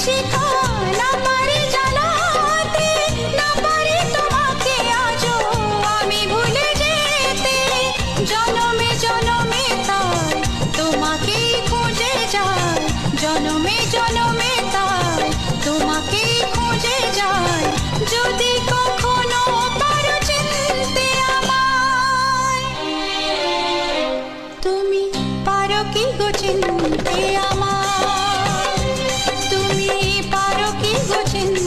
শিখা না পারি জ্বালাতে, না পারি তোমাকে আজও আমি ভুলে যেতে। জনমে জনমে তাই তোমাকেই খুঁজে যাই, জনমে জনমে তাই তোমাকেই খুঁজে যাই। যদি কখনো পারো চিনতে আমায়, তুমি পারো কি গো চিনতে আমায়, তুমি পারো কি গো চিনতে